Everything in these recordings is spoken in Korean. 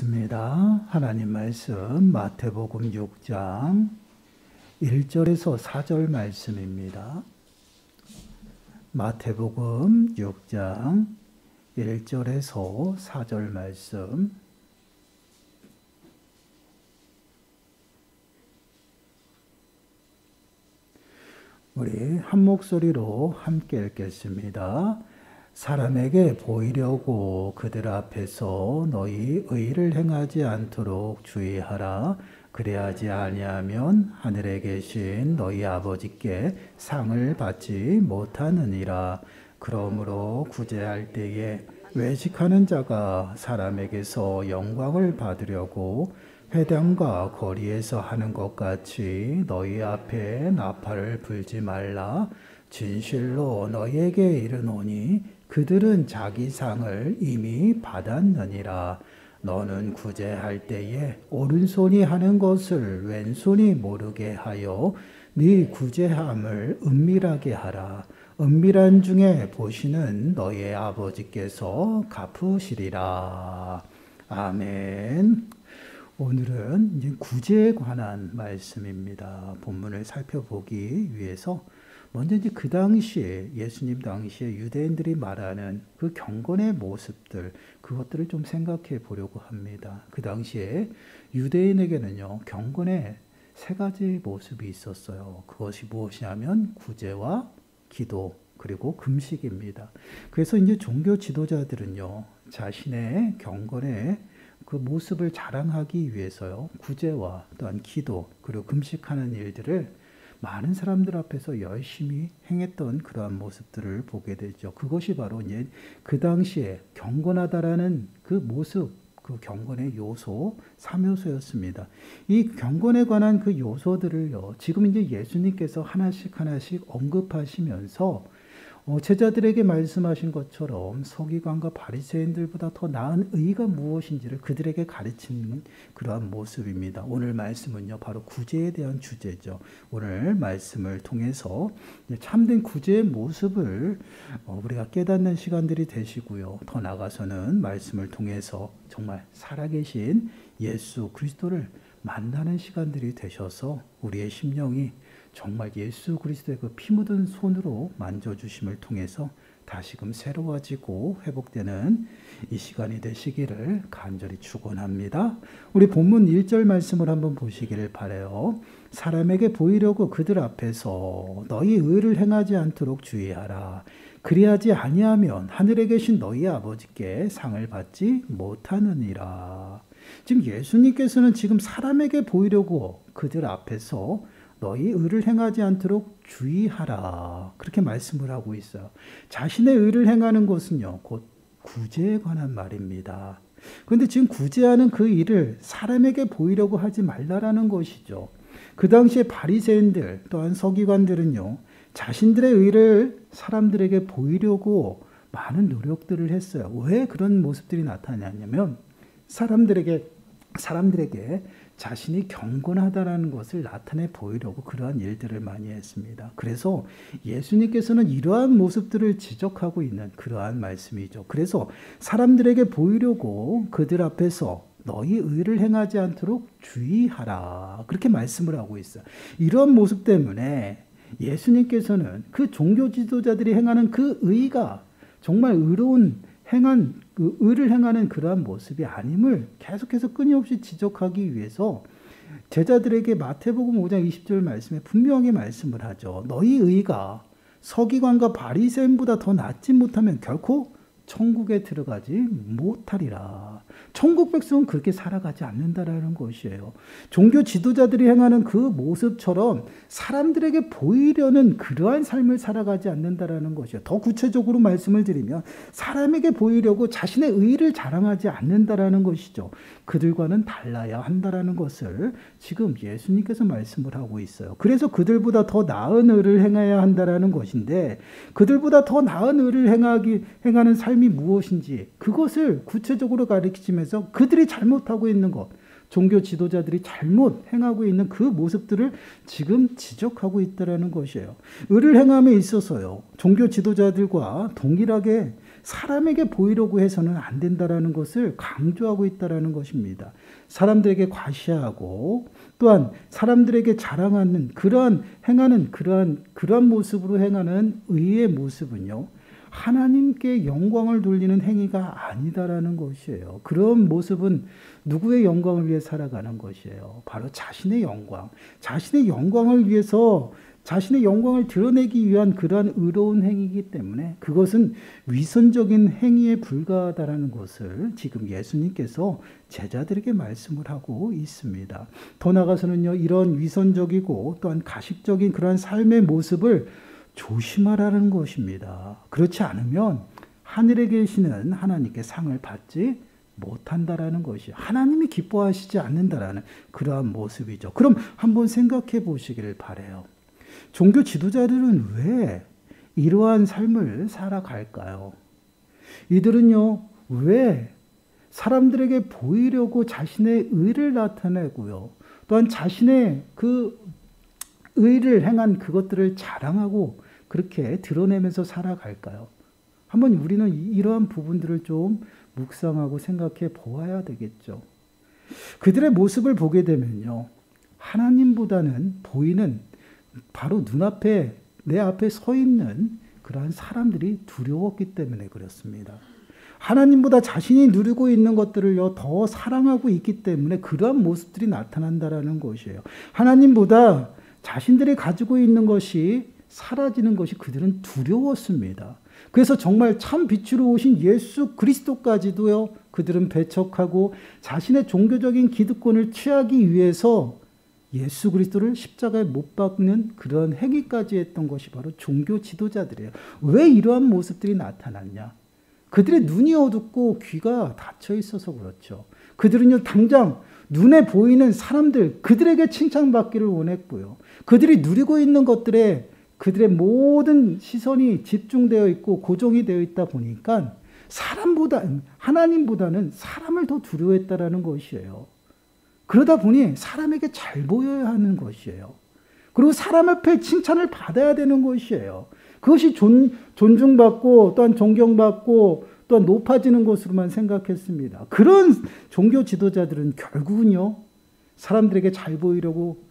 읽겠습니다. 하나님 말씀 마태복음 6장 1절에서 4절 말씀입니다. 마태복음 6장 1절에서 4절 말씀. 우리 한 목소리로 함께 읽겠습니다. 사람에게 보이려고 그들 앞에서 너희 의를 행하지 않도록 주의하라. 그래야지 아니하면 하늘에 계신 너희 아버지께 상을 받지 못하느니라. 그러므로 구제할 때에 외식하는 자가 사람에게서 영광을 받으려고 회당과 거리에서 하는 것 같이 너희 앞에 나팔을 불지 말라. 진실로 너희에게 이르노니 그들은 자기 상을 이미 받았느니라. 너는 구제할 때에 오른손이 하는 것을 왼손이 모르게 하여 네 구제함을 은밀하게 하라. 은밀한 중에 보시는 너희의 아버지께서 갚으시리라. 아멘. 오늘은 이제 구제에 관한 말씀입니다. 본문을 살펴보기 위해서 먼저 이제 그 당시에 예수님 당시에 유대인들이 말하는 그 경건의 모습들, 그것들을 좀 생각해 보려고 합니다. 그 당시에 유대인에게는요, 경건의 세 가지 모습이 있었어요. 그것이 무엇이냐면 구제와 기도 그리고 금식입니다. 그래서 이제 종교 지도자들은요, 자신의 경건의 그 모습을 자랑하기 위해서요, 구제와 또한 기도 그리고 금식하는 일들을 많은 사람들 앞에서 열심히 행했던 그러한 모습들을 보게 되죠. 그것이 바로 이제 그 당시에 경건하다라는 그 모습, 그 경건의 요소, 3요소였습니다. 이 경건에 관한 그 요소들을요, 지금 이제 예수님께서 하나씩 언급하시면서 제자들에게 말씀하신 것처럼 서기관과 바리새인들보다 더 나은 의가 무엇인지를 그들에게 가르치는 그러한 모습입니다. 오늘 말씀은요, 바로 구제에 대한 주제죠. 오늘 말씀을 통해서 참된 구제의 모습을 우리가 깨닫는 시간들이 되시고요. 더 나아가서는 말씀을 통해서 정말 살아계신 예수 그리스도를 만나는 시간들이 되셔서 우리의 심령이 정말 예수 그리스도의 그 피 묻은 손으로 만져주심을 통해서 다시금 새로워지고 회복되는 이 시간이 되시기를 간절히 축원합니다. 우리 본문 1절 말씀을 한번 보시기를 바라요. 사람에게 보이려고 그들 앞에서 너희 의를 행하지 않도록 주의하라. 그리하지 아니하면 하늘에 계신 너희 아버지께 상을 받지 못하느니라. 지금 예수님께서는 지금 사람에게 보이려고 그들 앞에서 너희 의를 행하지 않도록 주의하라. 그렇게 말씀을 하고 있어요. 자신의 의를 행하는 것은요, 곧 구제에 관한 말입니다. 그런데 지금 구제하는 그 일을 사람에게 보이려고 하지 말라라는 것이죠. 그 당시에 바리새인들 또한 서기관들은요, 자신들의 의를 사람들에게 보이려고 많은 노력들을 했어요. 왜 그런 모습들이 나타나냐면 사람들에게 자신이 경건하다라는 것을 나타내 보이려고 그러한 일들을 많이 했습니다. 그래서 예수님께서는 이러한 모습들을 지적하고 있는 그러한 말씀이죠. 그래서 사람들에게 보이려고 그들 앞에서 너희 의를 행하지 않도록 주의하라. 그렇게 말씀을 하고 있어요. 이러한 모습 때문에 예수님께서는 그 종교 지도자들이 행하는 그 의가 정말 의를 행하는 그러한 모습이 아님을 계속해서 끊임없이 지적하기 위해서 제자들에게 마태복음 5장 20절 말씀에 분명히 말씀을 하죠. 너희 의가 서기관과 바리새인보다 더 낫지 못하면 결코 천국에 들어가지 못하리라. 천국 백성은 그렇게 살아가지 않는다라는 것이에요. 종교 지도자들이 행하는 그 모습처럼 사람들에게 보이려는 그러한 삶을 살아가지 않는다라는 것이에요. 더 구체적으로 말씀을 드리면 사람에게 보이려고 자신의 의를 자랑하지 않는다라는 것이죠. 그들과는 달라야 한다라는 것을 지금 예수님께서 말씀을 하고 있어요. 그래서 그들보다 더 나은 의를 행해야 한다라는 것인데, 그들보다 더 나은 의를 행하는 삶이 무엇인지 그것을 구체적으로 가르치면서 그들이 잘못하고 있는 것, 종교 지도자들이 잘못 행하고 있는 그 모습들을 지금 지적하고 있다는 것이에요. 의를 행함에 있어서요, 종교 지도자들과 동일하게 사람에게 보이려고 해서는 안 된다라는 것을 강조하고 있다라는 것입니다. 사람들에게 과시하고 또한 사람들에게 자랑하는 행하는 그러한 모습으로 행하는 의의 모습은요, 하나님께 영광을 돌리는 행위가 아니다라는 것이에요. 그런 모습은 누구의 영광을 위해 살아가는 것이에요? 바로 자신의 영광. 자신의 영광을 위해서 자신의 영광을 드러내기 위한 그러한 의로운 행위이기 때문에 그것은 위선적인 행위에 불과하다라는 것을 지금 예수님께서 제자들에게 말씀을 하고 있습니다. 더 나아가서는요, 이런 위선적이고 또한 가식적인 그러한 삶의 모습을 조심하라는 것입니다. 그렇지 않으면 하늘에 계시는 하나님께 상을 받지 못한다라는 것이 하나님이 기뻐하시지 않는다라는 그러한 모습이죠. 그럼 한번 생각해 보시기를 바라요. 종교 지도자들은 왜 이러한 삶을 살아갈까요? 이들은요, 왜 사람들에게 보이려고 자신의 의를 나타내고요, 또한 자신의 그 의를 행한 그것들을 자랑하고 그렇게 드러내면서 살아갈까요? 한번 우리는 이러한 부분들을 좀 묵상하고 생각해 보아야 되겠죠. 그들의 모습을 보게 되면요, 하나님보다는 보이는 바로 눈앞에 내 앞에 서 있는 그러한 사람들이 두려웠기 때문에 그렇습니다. 하나님보다 자신이 누리고 있는 것들을요 더 사랑하고 있기 때문에 그러한 모습들이 나타난다라는 것이에요. 하나님보다 자신들이 가지고 있는 것이 사라지는 것이 그들은 두려웠습니다. 그래서 정말 참 빛으로 오신 예수 그리스도까지도요 그들은 배척하고 자신의 종교적인 기득권을 취하기 위해서 예수 그리스도를 십자가에 못 박는 그런 행위까지 했던 것이 바로 종교 지도자들이에요. 왜 이러한 모습들이 나타났냐? 그들의 눈이 어둡고 귀가 닫혀 있어서 그렇죠. 그들은요 당장 눈에 보이는 사람들, 그들에게 칭찬받기를 원했고요. 그들이 누리고 있는 것들에 그들의 모든 시선이 집중되어 있고 고정이 되어 있다 보니까 하나님보다는 사람을 더 두려워했다라는 것이에요. 그러다 보니 사람에게 잘 보여야 하는 것이에요. 그리고 사람 앞에 칭찬을 받아야 되는 것이에요. 그것이 존중받고 또한 존경받고 또한 높아지는 것으로만 생각했습니다. 그런 종교 지도자들은 결국은요, 사람들에게 잘 보이려고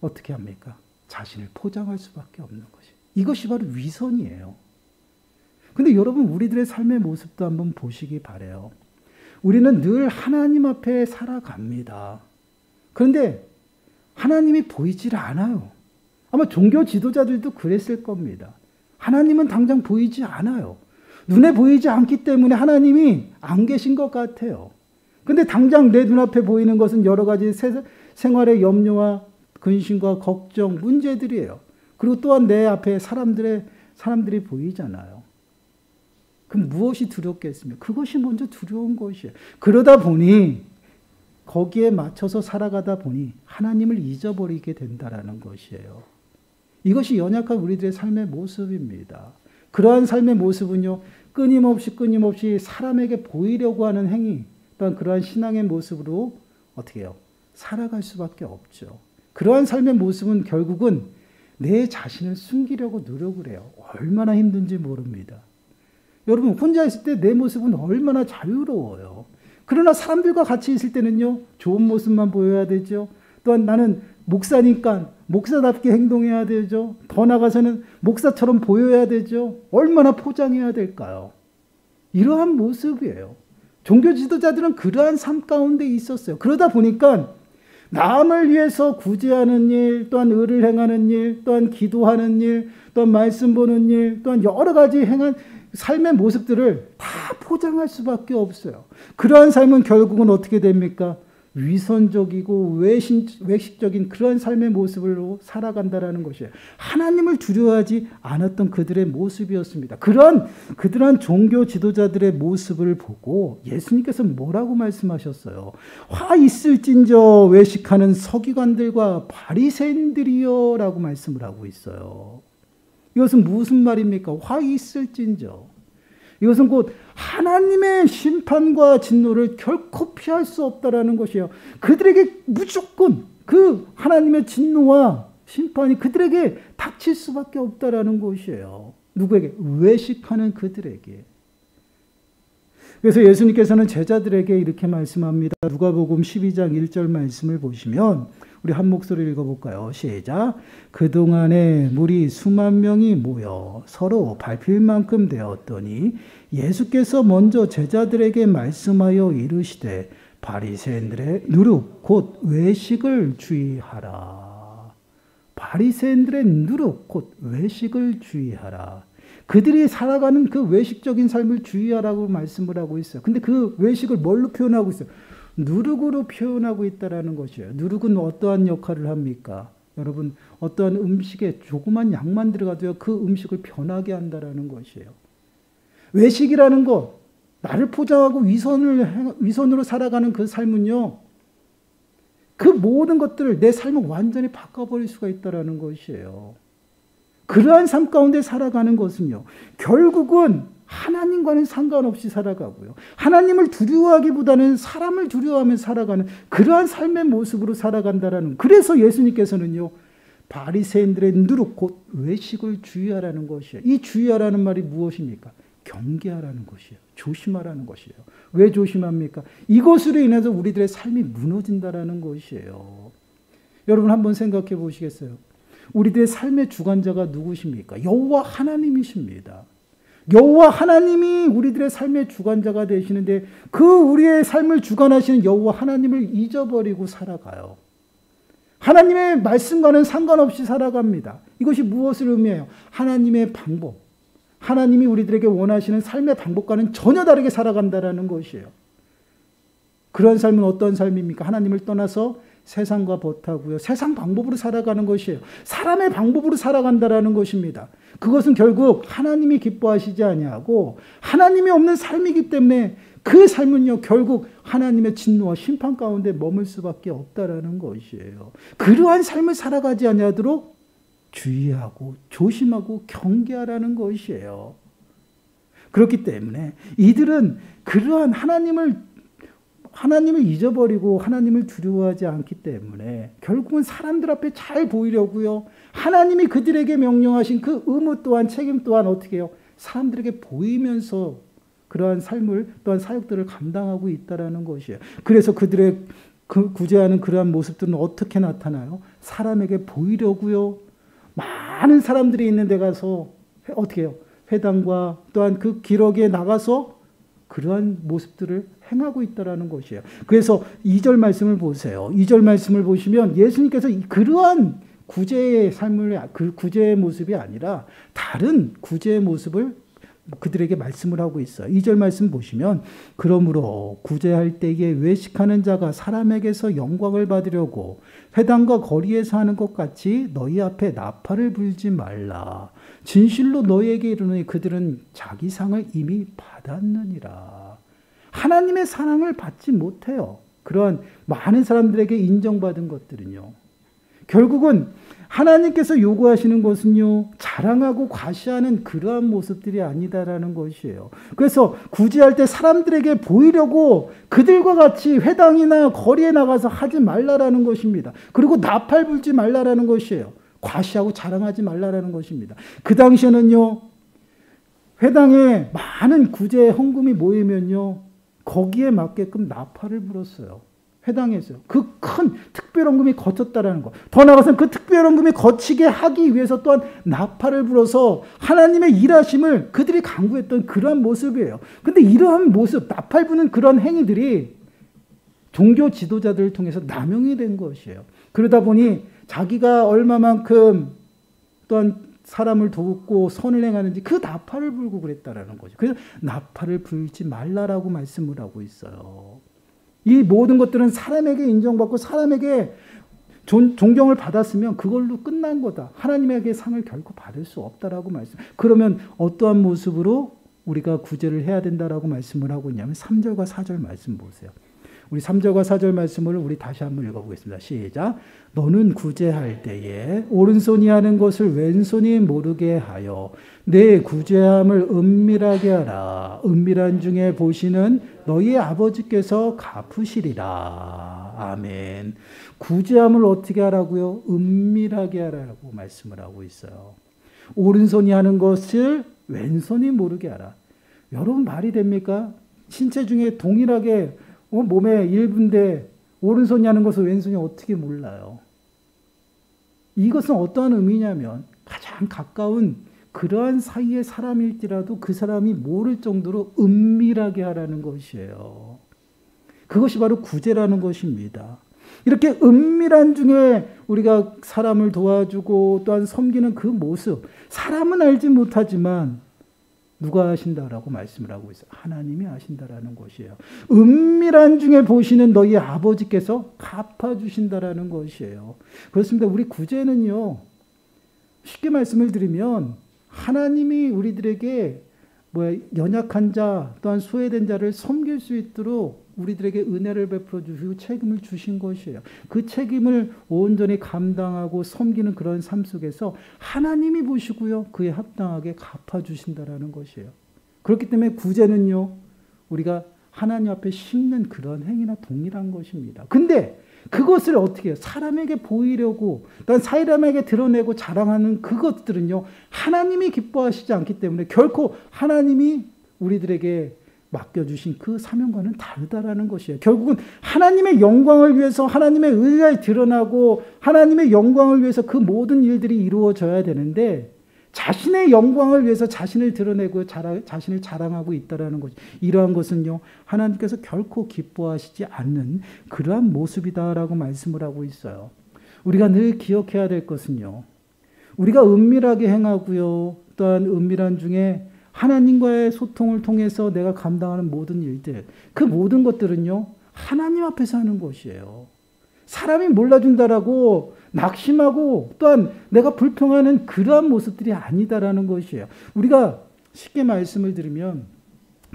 어떻게 합니까? 자신을 포장할 수밖에 없는 것이. 이것이 바로 위선이에요. 근데 여러분, 우리들의 삶의 모습도 한번 보시기 바라요. 우리는 늘 하나님 앞에 살아갑니다. 그런데 하나님이 보이질 않아요. 아마 종교 지도자들도 그랬을 겁니다. 하나님은 당장 보이지 않아요. 눈에 보이지 않기 때문에 하나님이 안 계신 것 같아요. 근데 당장 내 눈앞에 보이는 것은 여러 가지 생활의 염려와 근심과 걱정, 문제들이에요. 그리고 또한 내 앞에 사람들이 보이잖아요. 그럼 무엇이 두렵겠습니까? 그것이 먼저 두려운 것이에요. 그러다 보니 거기에 맞춰서 살아가다 보니 하나님을 잊어버리게 된다라는 것이에요. 이것이 연약한 우리들의 삶의 모습입니다. 그러한 삶의 모습은요, 끊임없이 사람에게 보이려고 하는 행위, 또한 그러한 신앙의 모습으로 어떻게 해요? 살아갈 수밖에 없죠. 그러한 삶의 모습은 결국은 내 자신을 숨기려고 노력을 해요. 얼마나 힘든지 모릅니다. 여러분, 혼자 있을 때 내 모습은 얼마나 자유로워요. 그러나 사람들과 같이 있을 때는요, 좋은 모습만 보여야 되죠. 또한 나는 목사니까 목사답게 행동해야 되죠. 더 나아가서는 목사처럼 보여야 되죠. 얼마나 포장해야 될까요? 이러한 모습이에요. 종교 지도자들은 그러한 삶 가운데 있었어요. 그러다 보니까 남을 위해서 구제하는 일, 또한 의를 행하는 일, 또한 기도하는 일, 또한 말씀 보는 일, 또한 여러 가지 행한 삶의 모습들을 다 포장할 수밖에 없어요. 그러한 삶은 결국은 어떻게 됩니까? 위선적이고 외식적인 그런 삶의 모습으로 살아간다라는 것이에요. 하나님을 두려워하지 않았던 그들의 모습이었습니다. 그러한 종교 지도자들의 모습을 보고 예수님께서 뭐라고 말씀하셨어요? 화 있을진저 외식하는 서기관들과 바리새인들이여 라고 말씀을 하고 있어요. 이것은 무슨 말입니까? 화 있을진저. 이것은 곧 하나님의 심판과 진노를 결코 피할 수 없다라는 것이에요. 그들에게 무조건 그 하나님의 진노와 심판이 그들에게 닥칠 수밖에 없다라는 것이에요. 누구에게? 외식하는 그들에게. 그래서 예수님께서는 제자들에게 이렇게 말씀합니다. 누가복음 12장 1절 말씀을 보시면 우리 한 목소리 읽어볼까요? 시작. 그동안에 무리 수만 명이 모여 서로 밟힐 만큼 되었더니 예수께서 먼저 제자들에게 말씀하여 이르시되 바리새인들의 누룩 곧 외식을 주의하라. 바리새인들의 누룩 곧 외식을 주의하라. 그들이 살아가는 그 외식적인 삶을 주의하라고 말씀을 하고 있어요. 근데 그 외식을 뭘로 표현하고 있어요? 누룩으로 표현하고 있다라는 것이에요. 누룩은 어떠한 역할을 합니까? 여러분, 어떠한 음식에 조그만 양만 들어가도요, 그 음식을 변하게 한다라는 것이에요. 외식이라는 것, 나를 포장하고 위선으로 살아가는 그 삶은요, 그 모든 것들을 내 삶을 완전히 바꿔버릴 수가 있다라는 것이에요. 그러한 삶 가운데 살아가는 것은요, 결국은 하나님과는 상관없이 살아가고요. 하나님을 두려워하기보다는 사람을 두려워하며 살아가는 그러한 삶의 모습으로 살아간다라는. 그래서 예수님께서는요, 바리새인들의 누룩 곧 외식을 주의하라는 것이에요. 이 주의하라는 말이 무엇입니까? 경계하라는 것이에요. 조심하라는 것이에요. 왜 조심합니까? 이것으로 인해서 우리들의 삶이 무너진다라는 것이에요. 여러분 한번 생각해 보시겠어요? 우리들의 삶의 주관자가 누구십니까? 여호와 하나님이십니다. 여호와 하나님이 우리들의 삶의 주관자가 되시는데 그 우리의 삶을 주관하시는 여호와 하나님을 잊어버리고 살아가요. 하나님의 말씀과는 상관없이 살아갑니다. 이것이 무엇을 의미해요? 하나님의 방법, 하나님이 우리들에게 원하시는 삶의 방법과는 전혀 다르게 살아간다라는 것이에요. 그런 삶은 어떤 삶입니까? 하나님을 떠나서 세상과 벗하고요, 세상 방법으로 살아가는 것이에요. 사람의 방법으로 살아간다라는 것입니다. 그것은 결국 하나님이 기뻐하시지 아니하고 하나님이 없는 삶이기 때문에 그 삶은요, 결국 하나님의 진노와 심판 가운데 머물 수밖에 없다라는 것이에요. 그러한 삶을 살아가지 아니하도록 주의하고 조심하고 경계하라는 것이에요. 그렇기 때문에 이들은 그러한 하나님을 잊어버리고 하나님을 두려워하지 않기 때문에 결국은 사람들 앞에 잘 보이려고요, 하나님이 그들에게 명령하신 그 의무 또한 책임 또한 어떻게 해요? 사람들에게 보이면서 그러한 삶을 또한 사역들을 감당하고 있다라는 것이에요. 그래서 그들의 구제하는 그러한 모습들은 어떻게 나타나요? 사람에게 보이려고요, 많은 사람들이 있는 데 가서 어떻게 해요? 회당과 또한 그 기록에 나가서 그러한 모습들을 행하고 있다라는 것이에요. 그래서 2절 말씀을 보세요. 2절 말씀을 보시면 예수님께서 그러한 구제의 삶을, 그 구제의 모습이 아니라 다른 구제의 모습을 그들에게 말씀을 하고 있어요. 2절 말씀 보시면 그러므로 구제할 때에 외식하는 자가 사람에게서 영광을 받으려고 회당과 거리에서 하는 것 같이 너희 앞에 나팔을 불지 말라. 진실로 너희에게 이르노니 그들은 자기 상을 이미 받았느니라. 하나님의 사랑을 받지 못해요. 그러한 많은 사람들에게 인정받은 것들은요, 결국은 하나님께서 요구하시는 것은요, 자랑하고 과시하는 그러한 모습들이 아니다라는 것이에요. 그래서 구제할 때 사람들에게 보이려고 그들과 같이 회당이나 거리에 나가서 하지 말라라는 것입니다. 그리고 나팔 불지 말라라는 것이에요. 과시하고 자랑하지 말라라는 것입니다. 그 당시에는요, 회당에 많은 구제 헌금이 모이면요, 거기에 맞게끔 나팔을 불었어요. 회당에서요. 그 큰 특별헌금이 거쳤다라는 것. 더 나아가서는 그 특별헌금이 거치게 하기 위해서 또한 나팔을 불어서 하나님의 일하심을 그들이 강구했던 그러한 모습이에요. 근데 이러한 모습, 나팔 부는 그런 행위들이 종교 지도자들을 통해서 남용이 된 것이에요. 그러다 보니 자기가 얼마만큼 또한 사람을 돕고 선을 행하는지 그 나팔을 불고 그랬다라는 거죠. 그래서 나팔을 불지 말라라고 말씀을 하고 있어요. 이 모든 것들은 사람에게 인정받고 사람에게 존경을 받았으면 그걸로 끝난 거다. 하나님에게 상을 결코 받을 수 없다라고 말씀. 그러면 어떠한 모습으로 우리가 구제를 해야 된다라고 말씀을 하고 있냐면 3절과 4절 말씀 보세요. 우리 3절과 4절 말씀을 우리 다시 한번 읽어보겠습니다. 시작. 너는 구제할 때에 오른손이 하는 것을 왼손이 모르게 하여 내 구제함을 은밀하게 하라. 은밀한 중에 보시는 너희 아버지께서 갚으시리라. 아멘. 구제함을 어떻게 하라고요? 은밀하게 하라고 말씀을 하고 있어요. 오른손이 하는 것을 왼손이 모르게 하라. 여러분 말이 됩니까? 신체 중에 동일하게 몸의 일부인데 오른손이 하는 것을 왼손이 어떻게 몰라요? 이것은 어떠한 의미냐면 가장 가까운 그러한 사이의 사람일지라도 그 사람이 모를 정도로 은밀하게 하라는 것이에요. 그것이 바로 구제라는 것입니다. 이렇게 은밀한 중에 우리가 사람을 도와주고 또한 섬기는 그 모습, 사람은 알지 못하지만 누가 아신다라고 말씀을 하고 있어요. 하나님이 아신다라는 것이에요. 은밀한 중에 보시는 너희 아버지께서 갚아주신다라는 것이에요. 그렇습니다. 우리 구제는요, 쉽게 말씀을 드리면 하나님이 우리들에게 연약한 자 또한 소외된 자를 섬길 수 있도록 우리들에게 은혜를 베풀어 주시고 책임을 주신 것이에요. 그 책임을 온전히 감당하고 섬기는 그런 삶 속에서 하나님이 보시고요, 그에 합당하게 갚아주신다라는 것이에요. 그렇기 때문에 구제는요, 우리가 하나님 앞에 심는 그런 행위나 동일한 것입니다. 근데 그것을 어떻게 해요? 사람에게 보이려고, 또한 사람에게 드러내고 자랑하는 그것들은요, 하나님이 기뻐하시지 않기 때문에 결코 하나님이 우리들에게 맡겨주신 그 사명과는 다르다라는 것이에요. 결국은 하나님의 영광을 위해서 하나님의 의가 드러나고 하나님의 영광을 위해서 그 모든 일들이 이루어져야 되는데 자신의 영광을 위해서 자신을 드러내고 자신을 자랑하고 있다라는 거죠. 이러한 것은요, 하나님께서 결코 기뻐하시지 않는 그러한 모습이다라고 말씀을 하고 있어요. 우리가 늘 기억해야 될 것은요, 우리가 은밀하게 행하고요, 또한 은밀한 중에 하나님과의 소통을 통해서 내가 감당하는 모든 일들, 그 모든 것들은요, 하나님 앞에서 하는 것이에요. 사람이 몰라준다라고 낙심하고 또한 내가 불평하는 그러한 모습들이 아니다라는 것이에요. 우리가 쉽게 말씀을 드리면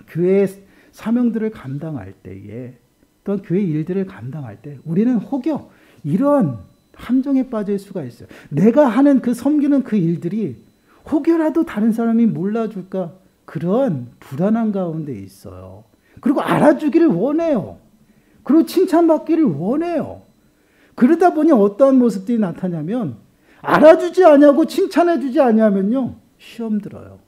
교회의 사명들을 감당할 때에 또한 교회 일들을 감당할 때 우리는 혹여 이러한 함정에 빠질 수가 있어요. 내가 하는 그 섬기는 그 일들이 혹여라도 다른 사람이 몰라줄까, 그런 불안한 가운데 있어요. 그리고 알아주기를 원해요. 그리고 칭찬받기를 원해요. 그러다 보니 어떠한 모습들이 나타나냐면 알아주지 않냐고 칭찬해주지 않냐면요, 시험 들어요.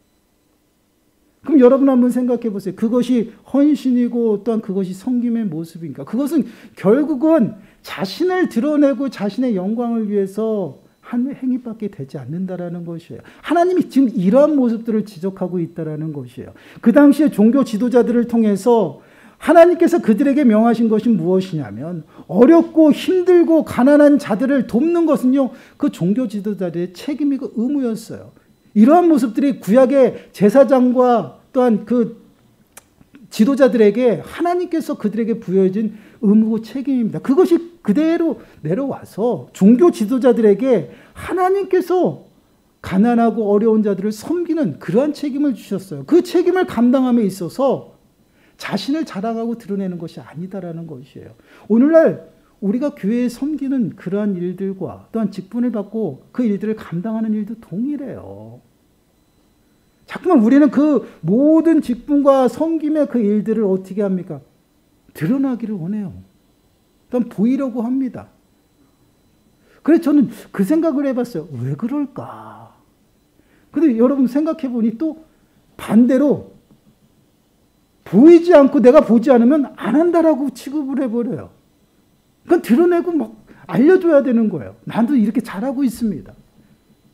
그럼 여러분 한번 생각해 보세요. 그것이 헌신이고 또한 그것이 섬김의 모습인가? 그것은 결국은 자신을 드러내고 자신의 영광을 위해서 한 행위밖에 되지 않는다라는 것이에요. 하나님이 지금 이러한 모습들을 지적하고 있다라는 것이에요. 그 당시에 종교 지도자들을 통해서 하나님께서 그들에게 명하신 것이 무엇이냐면 어렵고 힘들고 가난한 자들을 돕는 것은요, 그 종교 지도자들의 책임이고 의무였어요. 이러한 모습들이 구약의 제사장과 또한 그 지도자들에게 하나님께서 그들에게 부여해진 의무고 책임입니다. 그것이 그대로 내려와서 종교 지도자들에게 하나님께서 가난하고 어려운 자들을 섬기는 그러한 책임을 주셨어요. 그 책임을 감당함에 있어서 자신을 자랑하고 드러내는 것이 아니다라는 것이에요. 오늘날 우리가 교회에 섬기는 그러한 일들과 또한 직분을 받고 그 일들을 감당하는 일도 동일해요. 자꾸만 우리는 그 모든 직분과 섬김의 그 일들을 어떻게 합니까? 드러나기를 원해요. 또한 보이려고 합니다. 그래서 저는 그 생각을 해봤어요. 왜 그럴까? 근데 여러분 생각해 보니 또 반대로 보이지 않고 내가 보지 않으면 안 한다라고 취급을 해버려요. 그건 드러내고 막 알려줘야 되는 거예요. 나도 이렇게 잘하고 있습니다.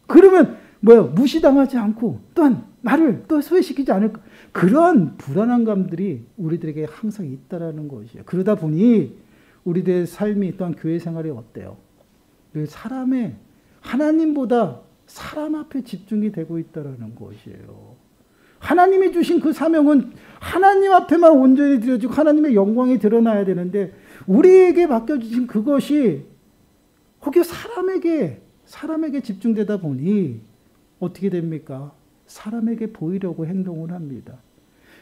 그러면 무시당하지 않고 또한 나를 또 소외시키지 않을까. 그런 불안한 감들이 우리들에게 항상 있다라는 것이에요. 그러다 보니 우리들의 삶이 또한 교회 생활이 어때요? 사람의 하나님보다 사람 앞에 집중이 되고 있다라는 것이에요. 하나님이 주신 그 사명은 하나님 앞에만 온전히 드려지고 하나님의 영광이 드러나야 되는데 우리에게 맡겨주신 그것이 혹여 사람에게 집중되다 보니 어떻게 됩니까? 사람에게 보이려고 행동을 합니다.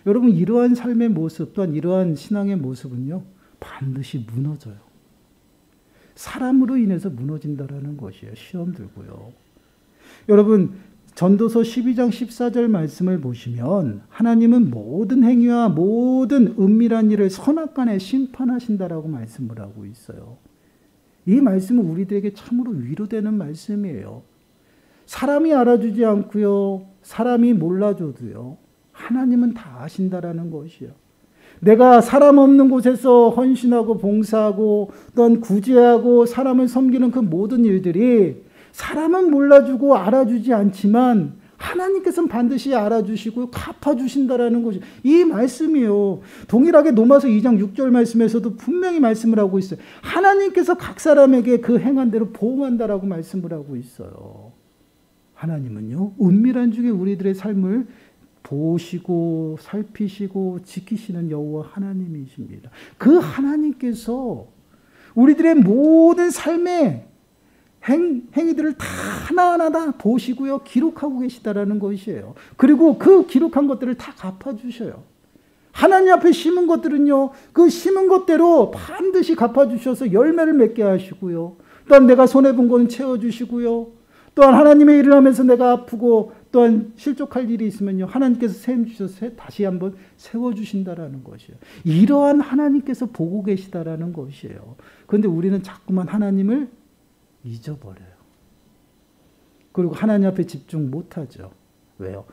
여러분 이러한 삶의 모습 또한 이러한 신앙의 모습은요 반드시 무너져요. 사람으로 인해서 무너진다라는 것이에요. 시험 들고요. 여러분 전도서 12장 14절 말씀을 보시면 하나님은 모든 행위와 모든 은밀한 일을 선악간에 심판하신다라고 말씀을 하고 있어요. 이 말씀은 우리들에게 참으로 위로되는 말씀이에요. 사람이 알아주지 않고요. 사람이 몰라줘도요. 하나님은 다 아신다라는 것이요. 내가 사람 없는 곳에서 헌신하고 봉사하고 또한 구제하고 사람을 섬기는 그 모든 일들이 사람은 몰라주고 알아주지 않지만 하나님께서는 반드시 알아주시고 갚아주신다라는 것이 이 말씀이요. 동일하게 로마서 2장 6절 말씀에서도 분명히 말씀을 하고 있어요. 하나님께서 각 사람에게 그 행한 대로 보응한다라고 말씀을 하고 있어요. 하나님은요, 은밀한 중에 우리들의 삶을 보시고 살피시고 지키시는 여호와 하나님이십니다. 그 하나님께서 우리들의 모든 삶의 행위들을 다 하나하나 다 보시고요, 기록하고 계시다라는 것이에요. 그리고 그 기록한 것들을 다 갚아주셔요. 하나님 앞에 심은 것들은요, 그 심은 것대로 반드시 갚아주셔서 열매를 맺게 하시고요. 또한 내가 손해본 거는 채워주시고요. 또한 하나님의 일을 하면서 내가 아프고 또한 실족할 일이 있으면요, 하나님께서 셈 주셔서 다시 한번 세워주신다라는 것이에요. 이러한 하나님께서 보고 계시다라는 것이에요. 그런데 우리는 자꾸만 하나님을 잊어버려요. 그리고 하나님 앞에 집중 못하죠. 왜요?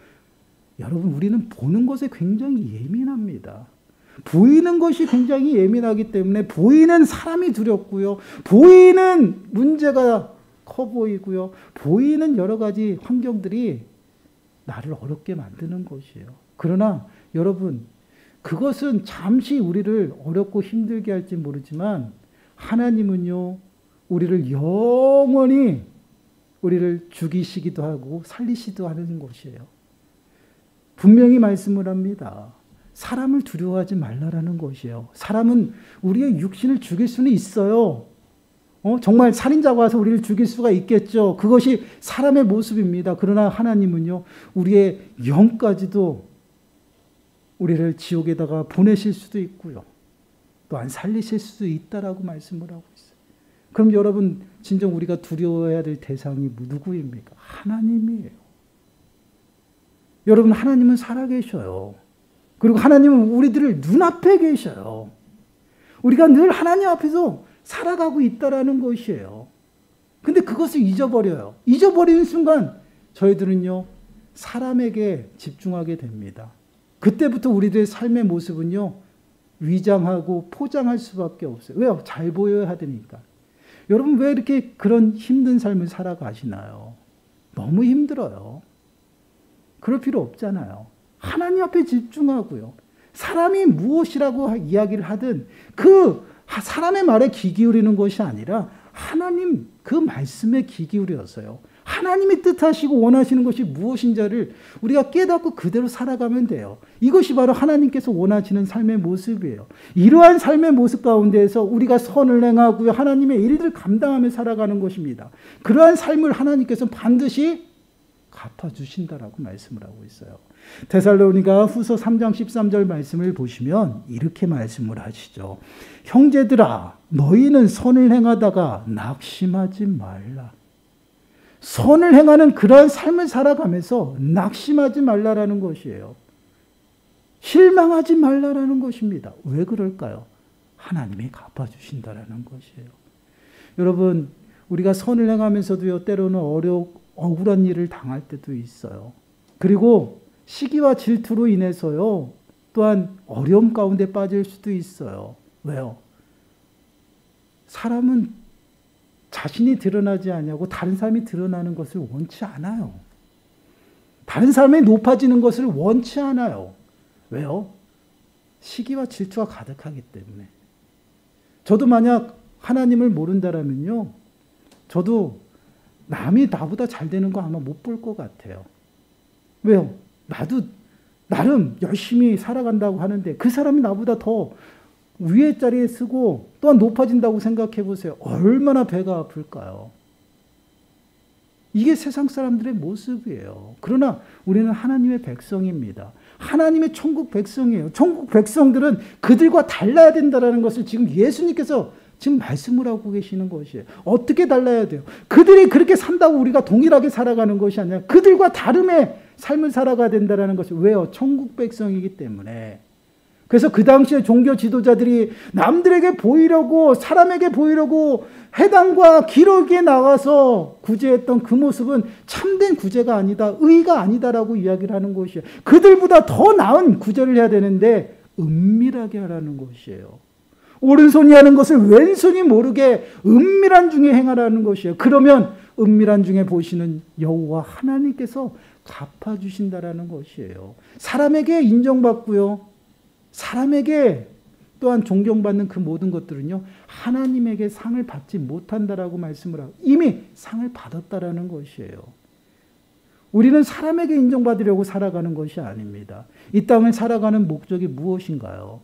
여러분, 우리는 보는 것에 굉장히 예민합니다. 보이는 것이 굉장히 예민하기 때문에 보이는 사람이 두렵고요. 보이는 문제가 커 보이고요. 보이는 여러 가지 환경들이 나를 어렵게 만드는 것이에요. 그러나 여러분, 그것은 잠시 우리를 어렵고 힘들게 할지 모르지만 하나님은요, 우리를 영원히 우리를 죽이시기도 하고 살리시기도 하는 것이에요. 분명히 말씀을 합니다. 사람을 두려워하지 말라라는 것이에요. 사람은 우리의 육신을 죽일 수는 있어요. 정말 살인자가 와서 우리를 죽일 수가 있겠죠. 그것이 사람의 모습입니다. 그러나 하나님은요, 우리의 영까지도 우리를 지옥에다가 보내실 수도 있고요. 또한 살리실 수도 있다라고 말씀을 하고 있어요. 그럼 여러분, 진정 우리가 두려워해야 될 대상이 누구입니까? 하나님이에요. 여러분, 하나님은 살아계셔요. 그리고 하나님은 우리들을 눈앞에 계셔요. 우리가 늘 하나님 앞에서 살아가고 있다라는 것이에요. 근데 그것을 잊어버려요. 잊어버리는 순간 저희들은요, 사람에게 집중하게 됩니다. 그때부터 우리들의 삶의 모습은요, 위장하고 포장할 수밖에 없어요. 왜요? 잘 보여야 되니까. 여러분, 왜 이렇게 그런 힘든 삶을 살아가시나요? 너무 힘들어요. 그럴 필요 없잖아요. 하나님 앞에 집중하고요. 사람이 무엇이라고 이야기를 하든 그 사람의 말에 귀 기울이는 것이 아니라 하나님 그 말씀에 귀 기울여서요. 하나님이 뜻하시고 원하시는 것이 무엇인지를 우리가 깨닫고 그대로 살아가면 돼요. 이것이 바로 하나님께서 원하시는 삶의 모습이에요. 이러한 삶의 모습 가운데에서 우리가 선을 행하고요, 하나님의 일들을 감당하며 살아가는 것입니다. 그러한 삶을 하나님께서 반드시 갚아주신다라고 말씀을 하고 있어요. 데살로니가 후서 3장 13절 말씀을 보시면 이렇게 말씀을 하시죠. 형제들아, 너희는 선을 행하다가 낙심하지 말라. 선을 행하는 그러한 삶을 살아가면서 낙심하지 말라라는 것이에요. 실망하지 말라라는 것입니다. 왜 그럴까요? 하나님이 갚아주신다라는 것이에요. 여러분, 우리가 선을 행하면서도요, 때로는 억울한 일을 당할 때도 있어요. 그리고 시기와 질투로 인해서요, 또한 어려움 가운데 빠질 수도 있어요. 왜요? 사람은 자신이 드러나지 않냐고 다른 사람이 드러나는 것을 원치 않아요. 다른 사람이 높아지는 것을 원치 않아요. 왜요? 시기와 질투가 가득하기 때문에. 저도 만약 하나님을 모른다라면요, 저도 남이 나보다 잘 되는 거 아마 못 볼 것 같아요. 왜요? 나도 나름 열심히 살아간다고 하는데 그 사람이 나보다 더 위의 자리에 쓰고 또한 높아진다고 생각해 보세요. 얼마나 배가 아플까요? 이게 세상 사람들의 모습이에요. 그러나 우리는 하나님의 백성입니다. 하나님의 천국 백성이에요. 천국 백성들은 그들과 달라야 된다는 것을 지금 예수님께서 지금 말씀을 하고 계시는 것이에요. 어떻게 달라야 돼요? 그들이 그렇게 산다고 우리가 동일하게 살아가는 것이 아니라 그들과 다름의 삶을 살아가야 된다는 것이 왜요? 천국 백성이기 때문에. 그래서 그 당시에 종교 지도자들이 남들에게 보이려고, 사람에게 보이려고 해당과 기록에 나와서 구제했던 그 모습은 참된 구제가 아니다, 의가 아니다라고 이야기를 하는 것이에요. 그들보다 더 나은 구제를 해야 되는데 은밀하게 하라는 것이에요. 오른손이 하는 것을 왼손이 모르게 은밀한 중에 행하라는 것이에요. 그러면 은밀한 중에 보시는 여호와 하나님께서 갚아주신다라는 것이에요. 사람에게 인정받고요. 사람에게 또한 존경받는 그 모든 것들은요. 하나님에게 상을 받지 못한다라고 말씀을 하고 이미 상을 받았다라는 것이에요. 우리는 사람에게 인정받으려고 살아가는 것이 아닙니다. 이 땅을 살아가는 목적이 무엇인가요?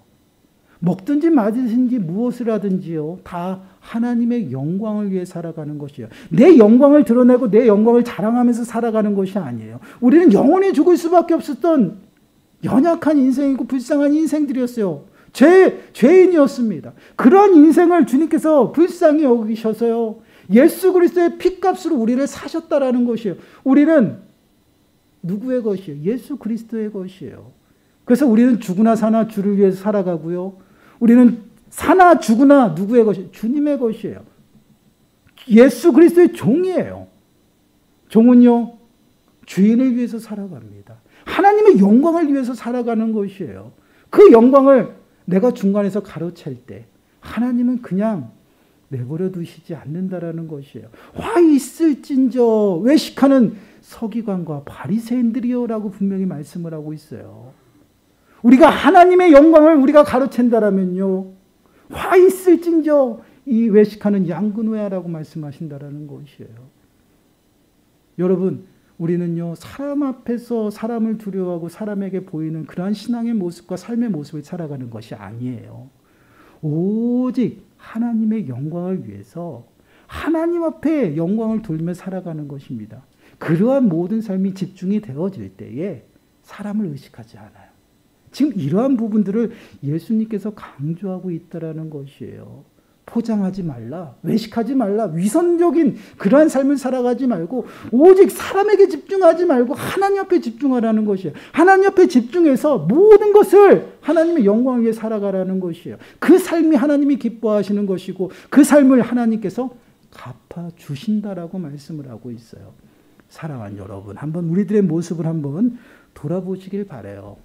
먹든지 마시든지 무엇을 하든지요. 다 하나님의 영광을 위해 살아가는 것이에요. 내 영광을 드러내고 내 영광을 자랑하면서 살아가는 것이 아니에요. 우리는 영원히 죽을 수밖에 없었던 연약한 인생이고 불쌍한 인생들이었어요. 죄인이었습니다. 그러한 인생을 주님께서 불쌍히 여기셔서요. 예수 그리스도의 피값으로 우리를 사셨다라는 것이에요. 우리는 누구의 것이에요? 예수 그리스도의 것이에요. 그래서 우리는 죽으나 사나 주를 위해서 살아가고요. 우리는 사나 죽으나 누구의 것이에요? 주님의 것이에요. 예수 그리스도의 종이에요. 종은요. 주인을 위해서 살아갑니다. 하나님의 영광을 위해서 살아가는 것이에요. 그 영광을 내가 중간에서 가로챌 때 하나님은 그냥 내버려 두시지 않는다라는 것이에요. 화 있을진저 외식하는 서기관과 바리새인들이요라고 분명히 말씀을 하고 있어요. 우리가 하나님의 영광을 우리가 가로챈다라면요. 화 있을진저 이 외식하는 양근회하라고 말씀하신다라는 것이에요. 여러분, 우리는요. 사람 앞에서 사람을 두려워하고 사람에게 보이는 그러한 신앙의 모습과 삶의 모습을 살아가는 것이 아니에요. 오직 하나님의 영광을 위해서 하나님 앞에 영광을 돌리며 살아가는 것입니다. 그러한 모든 삶이 집중이 되어질 때에 사람을 의식하지 않아요. 지금 이러한 부분들을 예수님께서 강조하고 있다라는 것이에요. 포장하지 말라, 외식하지 말라, 위선적인 그러한 삶을 살아가지 말고 오직 사람에게 집중하지 말고 하나님 앞에 집중하라는 것이에요. 하나님 앞에 집중해서 모든 것을 하나님의 영광을 위해 살아가라는 것이에요. 그 삶이 하나님이 기뻐하시는 것이고 그 삶을 하나님께서 갚아주신다라고 말씀을 하고 있어요. 사랑하는 여러분, 한번 우리들의 모습을 한번 돌아보시길 바라요.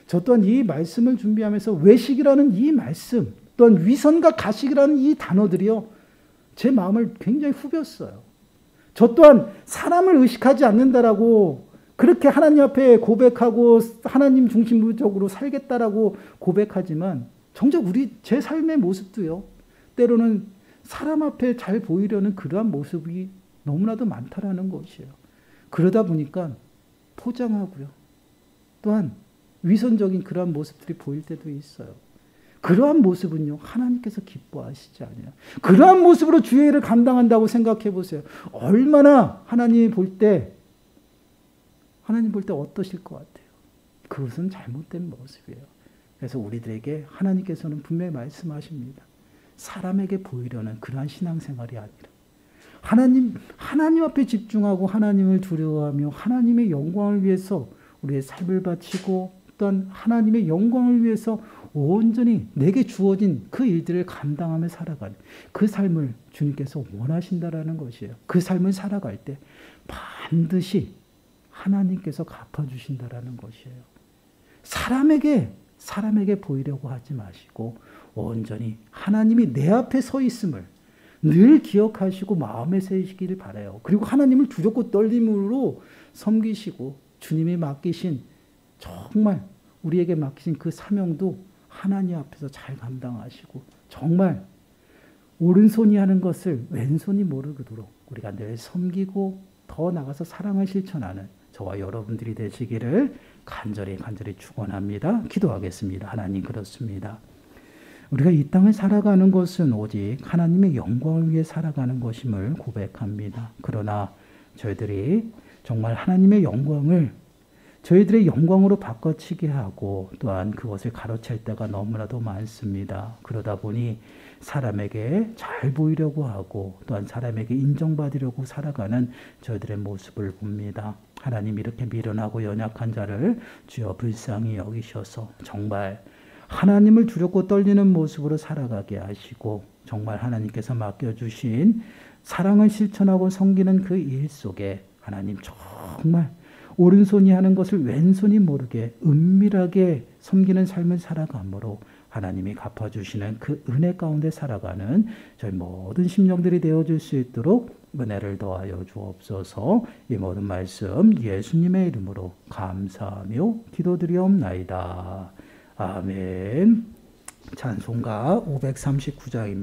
저 또한 이 말씀을 준비하면서 외식이라는 이 말씀, 또한 위선과 가식이라는 이 단어들이요. 제 마음을 굉장히 후볐어요. 저 또한 사람을 의식하지 않는다라고 그렇게 하나님 앞에 고백하고 하나님 중심적으로 살겠다라고 고백하지만 정작 제 삶의 모습도요. 때로는 사람 앞에 잘 보이려는 그러한 모습이 너무나도 많다라는 것이에요. 그러다 보니까 포장하고요. 또한 위선적인 그러한 모습들이 보일 때도 있어요. 그러한 모습은요. 하나님께서 기뻐하시지 않아요. 그러한 모습으로 주의 일을 감당한다고 생각해 보세요. 얼마나 하나님 볼 때 어떠실 것 같아요. 그것은 잘못된 모습이에요. 그래서 우리들에게 하나님께서는 분명히 말씀하십니다. 사람에게 보이려는 그러한 신앙생활이 아니라 하나님 앞에 집중하고 하나님을 두려워하며 하나님의 영광을 위해서 우리의 삶을 바치고 또한 하나님의 영광을 위해서 온전히 내게 주어진 그 일들을 감당하며 살아가는 그 삶을 주님께서 원하신다라는 것이에요. 그 삶을 살아갈 때 반드시 하나님께서 갚아주신다라는 것이에요. 사람에게 보이려고 하지 마시고 온전히 하나님이 내 앞에 서 있음을 늘 기억하시고 마음에 새기시기를 바라요. 그리고 하나님을 두렵고 떨림으로 섬기시고 주님이 맡기신 정말 우리에게 맡기신 그 사명도 하나님 앞에서 잘 감당하시고 정말 오른손이 하는 것을 왼손이 모르도록 우리가 늘 섬기고 더 나가서 사랑을 실천하는 저와 여러분들이 되시기를 간절히 축원합니다. 기도하겠습니다. 하나님, 그렇습니다. 우리가 이 땅을 살아가는 것은 오직 하나님의 영광을 위해 살아가는 것임을 고백합니다. 그러나 저희들이 정말 하나님의 영광을 저희들의 영광으로 바꿔치게 하고 또한 그것을 가로챌 때가 너무나도 많습니다. 그러다 보니 사람에게 잘 보이려고 하고 또한 사람에게 인정받으려고 살아가는 저희들의 모습을 봅니다. 하나님, 이렇게 미련하고 연약한 자를 주여 불쌍히 여기셔서 정말 하나님을 두렵고 떨리는 모습으로 살아가게 하시고 정말 하나님께서 맡겨주신 사랑을 실천하고 섬기는 그 일 속에 하나님 정말 오른손이 하는 것을 왼손이 모르게 은밀하게 섬기는 삶을 살아감으로 하나님이 갚아주시는 그 은혜 가운데 살아가는 저희 모든 심령들이 되어줄 수 있도록 은혜를 더하여 주옵소서. 이 모든 말씀 예수님의 이름으로 감사하며 기도드리옵나이다. 아멘. 찬송가 539장입니다.